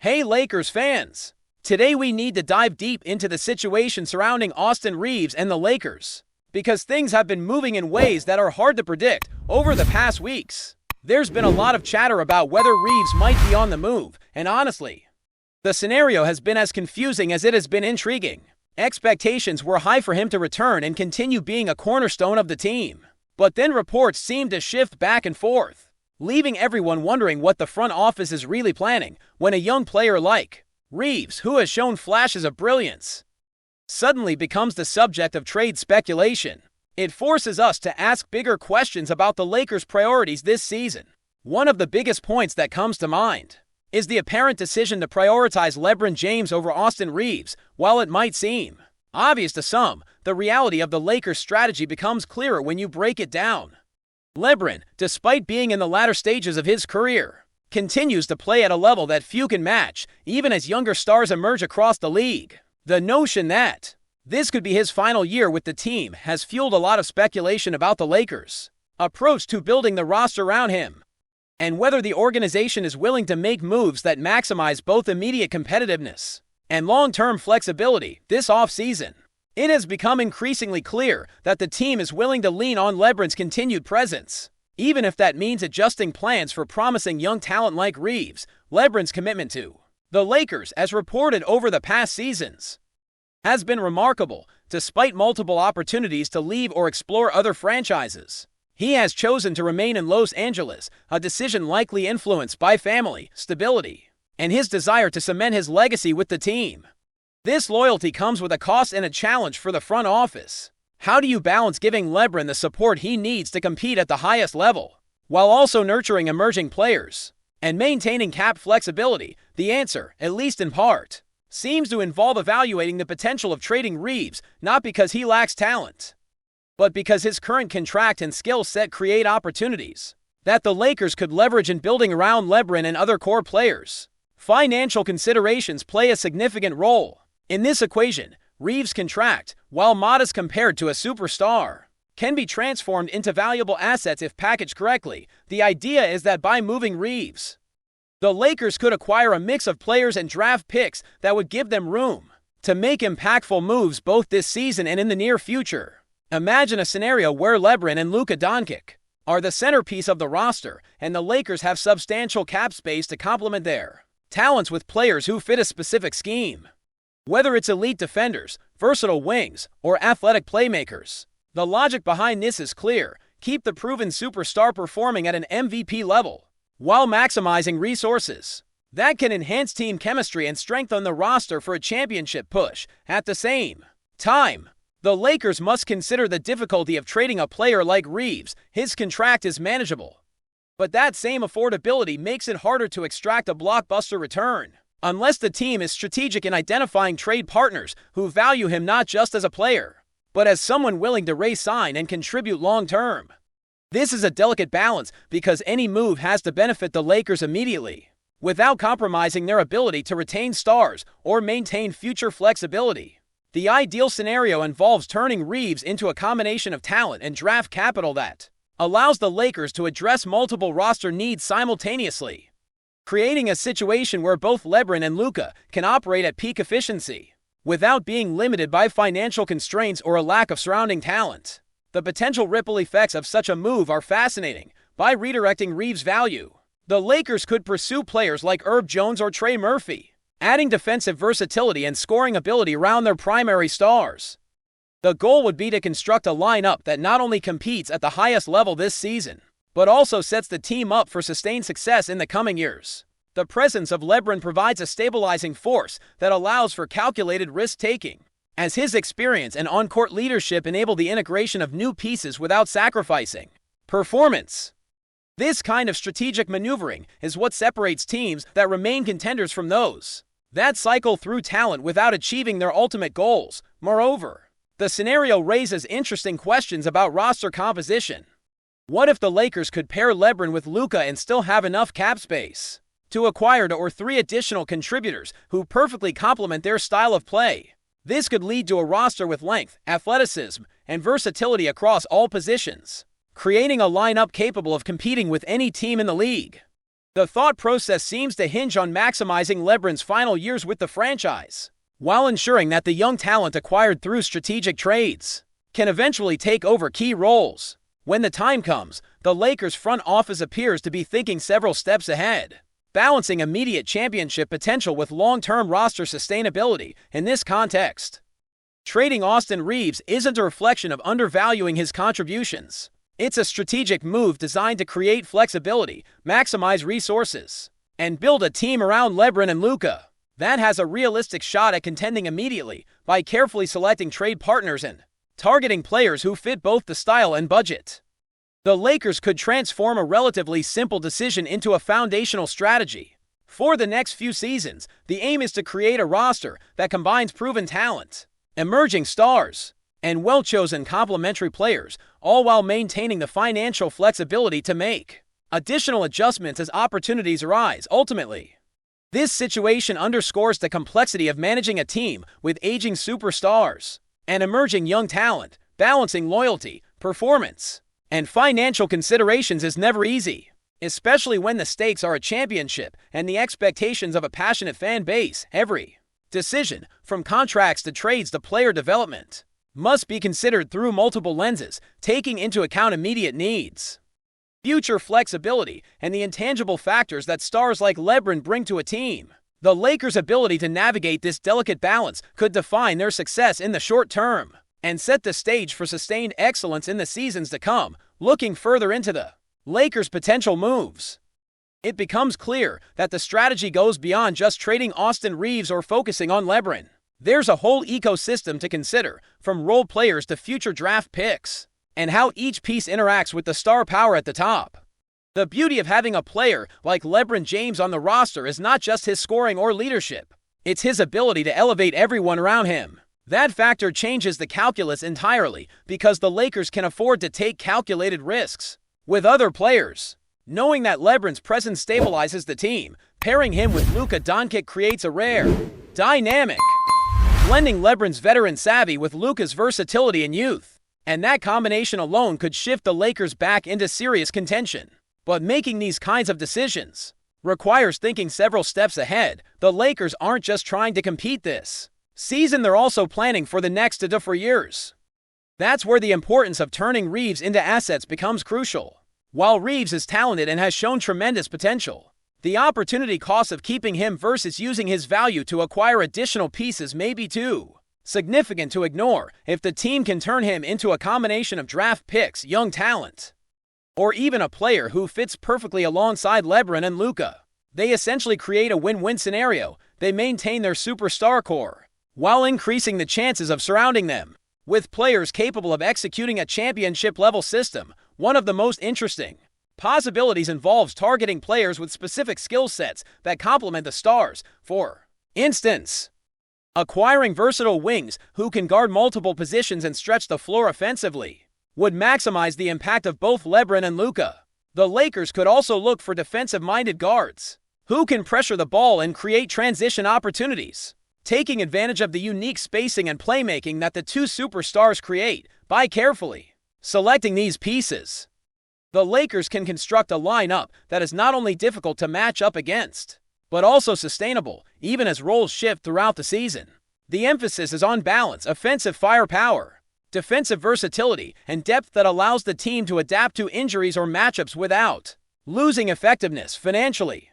Hey Lakers fans! Today we need to dive deep into the situation surrounding Austin Reaves and the Lakers, because things have been moving in ways that are hard to predict over the past weeks. There's been a lot of chatter about whether Reaves might be on the move, and honestly, the scenario has been as confusing as it has been intriguing. Expectations were high for him to return and continue being a cornerstone of the team, but then reports seemed to shift back and forth, leaving everyone wondering what the front office is really planning when a young player like Reaves, who has shown flashes of brilliance, suddenly becomes the subject of trade speculation. It forces us to ask bigger questions about the Lakers' priorities this season. One of the biggest points that comes to mind is the apparent decision to prioritize LeBron James over Austin Reaves. While it might seem obvious to some, the reality of the Lakers' strategy becomes clearer when you break it down. LeBron, despite being in the latter stages of his career, continues to play at a level that few can match, even as younger stars emerge across the league. The notion that this could be his final year with the team has fueled a lot of speculation about the Lakers' approach to building the roster around him, and whether the organization is willing to make moves that maximize both immediate competitiveness and long-term flexibility this offseason. It has become increasingly clear that the team is willing to lean on LeBron's continued presence, even if that means adjusting plans for promising young talent like Reaves. LeBron's commitment to the Lakers, as reported over the past seasons, has been remarkable. Despite multiple opportunities to leave or explore other franchises, he has chosen to remain in Los Angeles, a decision likely influenced by family, stability, and his desire to cement his legacy with the team. This loyalty comes with a cost and a challenge for the front office. How do you balance giving LeBron the support he needs to compete at the highest level, while also nurturing emerging players and maintaining cap flexibility? The answer, at least in part, seems to involve evaluating the potential of trading Reaves, not because he lacks talent, but because his current contract and skill set create opportunities that the Lakers could leverage in building around LeBron and other core players. Financial considerations play a significant role in this equation. Reaves' contract, while modest compared to a superstar, can be transformed into valuable assets if packaged correctly. The idea is that by moving Reaves, the Lakers could acquire a mix of players and draft picks that would give them room to make impactful moves both this season and in the near future. Imagine a scenario where LeBron and Luka Doncic are the centerpiece of the roster, and the Lakers have substantial cap space to complement their talents with players who fit a specific scheme. Whether it's elite defenders, versatile wings, or athletic playmakers, the logic behind this is clear. Keep the proven superstar performing at an MVP level, while maximizing resources that can enhance team chemistry and strengthen the roster for a championship push. At the same time, the Lakers must consider the difficulty of trading a player like Reaves. His contract is manageable, but that same affordability makes it harder to extract a blockbuster return, unless the team is strategic in identifying trade partners who value him not just as a player, but as someone willing to re-sign and contribute long-term. This is a delicate balance because any move has to benefit the Lakers immediately, without compromising their ability to retain stars or maintain future flexibility. The ideal scenario involves turning Reaves into a combination of talent and draft capital that allows the Lakers to address multiple roster needs simultaneously, creating a situation where both LeBron and Luka can operate at peak efficiency without being limited by financial constraints or a lack of surrounding talent. The potential ripple effects of such a move are fascinating. By redirecting Reaves' value, the Lakers could pursue players like Herb Jones or Trey Murphy, adding defensive versatility and scoring ability around their primary stars. The goal would be to construct a lineup that not only competes at the highest level this season, but also sets the team up for sustained success in the coming years. The presence of LeBron provides a stabilizing force that allows for calculated risk-taking, as his experience and on-court leadership enable the integration of new pieces without sacrificing performance. This kind of strategic maneuvering is what separates teams that remain contenders from those that cycle through talent without achieving their ultimate goals. Moreover, the scenario raises interesting questions about roster composition. What if the Lakers could pair LeBron with Luka and still have enough cap space to acquire 2 or 3 additional contributors who perfectly complement their style of play? This could lead to a roster with length, athleticism, and versatility across all positions, creating a lineup capable of competing with any team in the league. The thought process seems to hinge on maximizing LeBron's final years with the franchise, while ensuring that the young talent acquired through strategic trades can eventually take over key roles. When the time comes, the Lakers front office appears to be thinking several steps ahead, balancing immediate championship potential with long-term roster sustainability. In this context, trading Austin Reaves isn't a reflection of undervaluing his contributions. It's a strategic move designed to create flexibility, maximize resources, and build a team around LeBron and Luka that has a realistic shot at contending immediately by carefully selecting trade partners and targeting players who fit both the style and budget. The Lakers could transform a relatively simple decision into a foundational strategy. For the next few seasons, the aim is to create a roster that combines proven talent, emerging stars, and well-chosen complementary players, all while maintaining the financial flexibility to make additional adjustments as opportunities arise. Ultimately, this situation underscores the complexity of managing a team with aging superstars and emerging young talent. Balancing loyalty, performance, and financial considerations is never easy, especially when the stakes are a championship and the expectations of a passionate fan base. Every decision, from contracts to trades to player development, must be considered through multiple lenses, taking into account immediate needs, future flexibility, and the intangible factors that stars like LeBron bring to a team. The Lakers' ability to navigate this delicate balance could define their success in the short term and set the stage for sustained excellence in the seasons to come. Looking further into the Lakers' potential moves, it becomes clear that the strategy goes beyond just trading Austin Reaves or focusing on LeBron. There's a whole ecosystem to consider, from role players to future draft picks, and how each piece interacts with the star power at the top. The beauty of having a player like LeBron James on the roster is not just his scoring or leadership, it's his ability to elevate everyone around him. That factor changes the calculus entirely because the Lakers can afford to take calculated risks with other players. Knowing that LeBron's presence stabilizes the team, pairing him with Luka Doncic creates a rare dynamic, blending LeBron's veteran savvy with Luka's versatility and youth. And that combination alone could shift the Lakers back into serious contention. But making these kinds of decisions requires thinking several steps ahead. The Lakers aren't just trying to compete this season, they're also planning for the next 2 to 4 years. That's where the importance of turning Reaves into assets becomes crucial. While Reaves is talented and has shown tremendous potential, the opportunity cost of keeping him versus using his value to acquire additional pieces may be too significant to ignore. If the team can turn him into a combination of draft picks, young talent, or even a player who fits perfectly alongside LeBron and Luka, they essentially create a win-win scenario. They maintain their superstar core while increasing the chances of surrounding them with players capable of executing a championship-level system. One of the most interesting possibilities involves targeting players with specific skill sets that complement the stars. For instance, acquiring versatile wings who can guard multiple positions and stretch the floor offensively would maximize the impact of both LeBron and Luka. The Lakers could also look for defensive-minded guards who can pressure the ball and create transition opportunities, taking advantage of the unique spacing and playmaking that the two superstars create. By carefully selecting these pieces, the Lakers can construct a lineup that is not only difficult to match up against, but also sustainable, even as roles shift throughout the season. The emphasis is on balance, offensive firepower, defensive versatility, and depth that allows the team to adapt to injuries or matchups without losing effectiveness. Financially,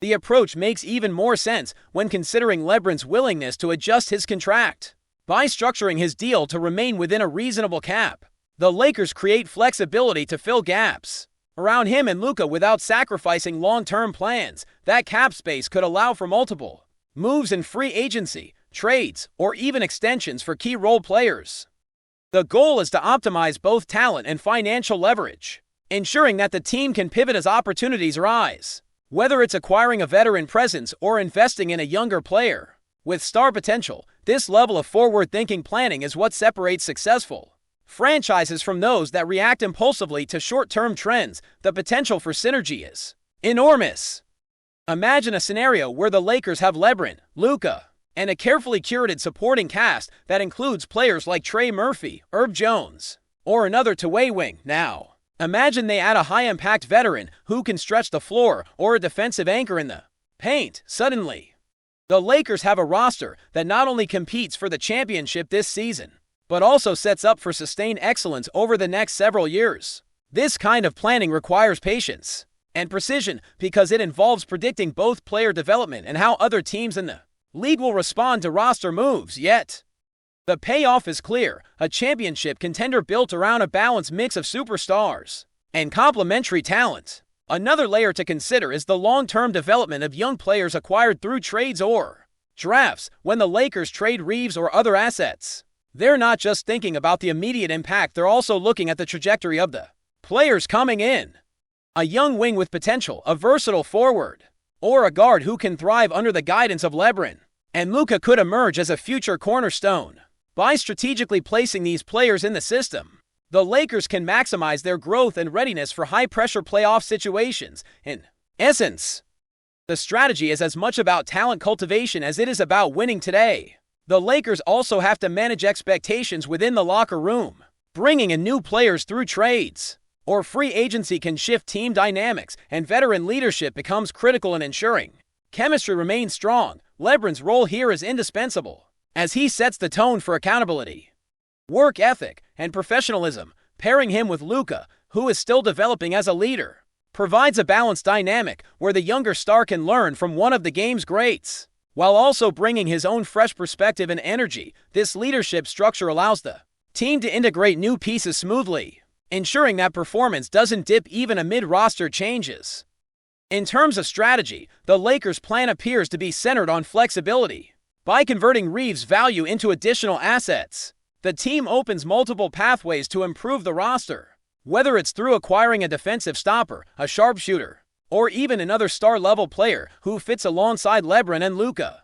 the approach makes even more sense when considering LeBron's willingness to adjust his contract. By structuring his deal to remain within a reasonable cap, the Lakers create flexibility to fill gaps around him and Luka without sacrificing long-term plans. That cap space could allow for multiple moves in free agency, trades, or even extensions for key role players. The goal is to optimize both talent and financial leverage, ensuring that the team can pivot as opportunities arise. Whether it's acquiring a veteran presence or investing in a younger player with star potential, this level of forward-thinking planning is what separates successful franchises from those that react impulsively to short-term trends. The potential for synergy is enormous. Imagine a scenario where the Lakers have LeBron, Luka, and a carefully curated supporting cast that includes players like Trey Murphy, Herb Jones, or another two-way wing. Now, Imagine they add a high-impact veteran who can stretch the floor or a defensive anchor in the paint. Suddenly, the Lakers have a roster that not only competes for the championship this season, but also sets up for sustained excellence over the next several years. This kind of planning requires patience and precision because it involves predicting both player development and how other teams in the league will respond to roster moves. Yet, the payoff is clear: a championship contender built around a balanced mix of superstars and complementary talent. Another layer to consider is the long-term development of young players acquired through trades or drafts. When the Lakers trade Reaves or other assets, they're not just thinking about the immediate impact, they're also looking at the trajectory of the players coming in. A young wing with potential, a versatile forward, or a guard who can thrive under the guidance of LeBron and Luka could emerge as a future cornerstone. By strategically placing these players in the system, the Lakers can maximize their growth and readiness for high-pressure playoff situations. In essence, the strategy is as much about talent cultivation as it is about winning today. The Lakers also have to manage expectations within the locker room. Bringing in new players through trades or free agency can shift team dynamics, and veteran leadership becomes critical in ensuring chemistry remains strong. LeBron's role here is indispensable, as he sets the tone for accountability, work ethic, and professionalism. Pairing him with Luka, who is still developing as a leader, provides a balanced dynamic where the younger star can learn from one of the game's greats, while also bringing his own fresh perspective and energy. This leadership structure allows the team to integrate new pieces smoothly, ensuring that performance doesn't dip even amid roster changes. In terms of strategy, the Lakers' plan appears to be centered on flexibility. By converting Reaves' value into additional assets, the team opens multiple pathways to improve the roster. Whether it's through acquiring a defensive stopper, a sharpshooter, or even another star-level player who fits alongside LeBron and Luka,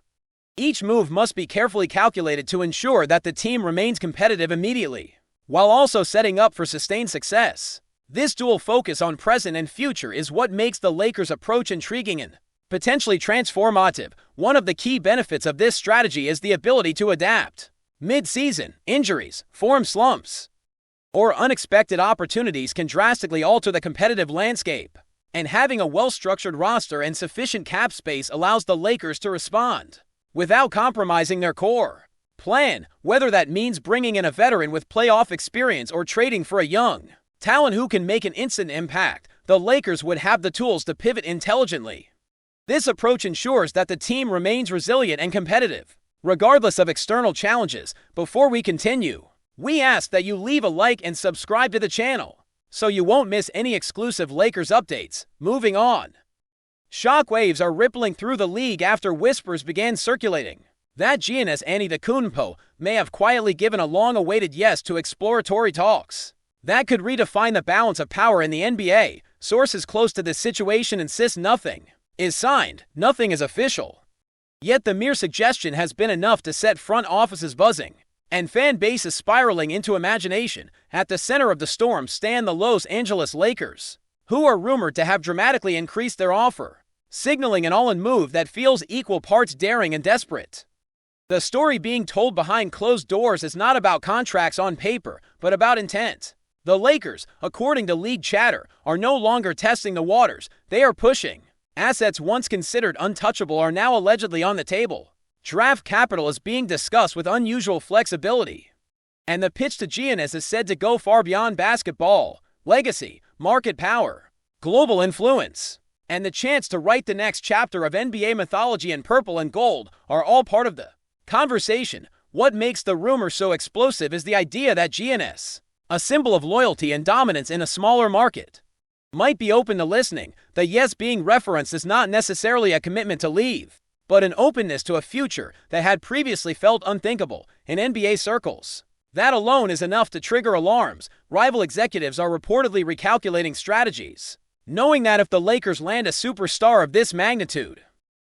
each move must be carefully calculated to ensure that the team remains competitive immediately, while also setting up for sustained success. This dual focus on present and future is what makes the Lakers' approach intriguing and potentially transformative. One of the key benefits of this strategy is the ability to adapt. Mid-season, injuries, form slumps, or unexpected opportunities can drastically alter the competitive landscape, and having a well-structured roster and sufficient cap space allows the Lakers to respond without compromising their core plan. Whether that means bringing in a veteran with playoff experience or trading for a young talent who can make an instant impact, the Lakers would have the tools to pivot intelligently. This approach ensures that the team remains resilient and competitive, regardless of external challenges. Before we continue, we ask that you leave a like and subscribe to the channel, so you won't miss any exclusive Lakers updates. Moving on. Shockwaves are rippling through the league after whispers began circulating that Giannis Antetokounmpo may have quietly given a long-awaited yes to exploratory talks that could redefine the balance of power in the NBA. Sources close to this situation insist nothing is signed, nothing is official. Yet the mere suggestion has been enough to set front offices buzzing and fan bases spiraling into imagination. At the center of the storm stand the Los Angeles Lakers, who are rumored to have dramatically increased their offer, signaling an all-in move that feels equal parts daring and desperate. The story being told behind closed doors is not about contracts on paper, but about intent. The Lakers, according to league chatter, are no longer testing the waters. They are pushing. Assets once considered untouchable are now allegedly on the table. Draft capital is being discussed with unusual flexibility, and the pitch to Giannis is said to go far beyond basketball. Legacy, market power, global influence, and the chance to write the next chapter of NBA mythology in purple and gold are all part of the conversation. What makes the rumor so explosive is the idea that Giannis, a symbol of loyalty and dominance in a smaller market, might be open to listening. The yes being referenced is not necessarily a commitment to leave, but an openness to a future that had previously felt unthinkable in NBA circles. That alone is enough to trigger alarms. Rival executives are reportedly recalculating strategies, knowing that if the Lakers land a superstar of this magnitude,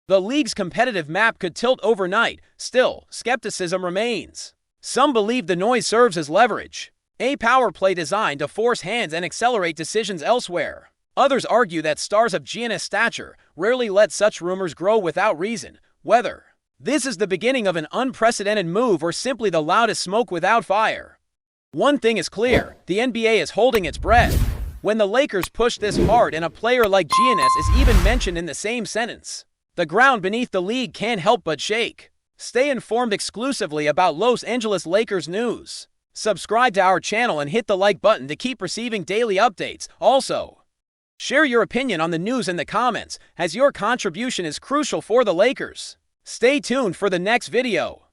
the league's competitive map could tilt overnight. Still, skepticism remains. Some believe the noise serves as leverage, a power play designed to force hands and accelerate decisions elsewhere. Others argue that stars of Giannis' stature rarely let such rumors grow without reason. Whether this is the beginning of an unprecedented move or simply the loudest smoke without fire, one thing is clear: the NBA is holding its breath. When the Lakers push this hard and a player like Giannis is even mentioned in the same sentence, the ground beneath the league can't help but shake. Stay informed exclusively about Los Angeles Lakers news. Subscribe to our channel and hit the like button to keep receiving daily updates. Also, share your opinion on the news in the comments, as your contribution is crucial for the Lakers. Stay tuned for the next video.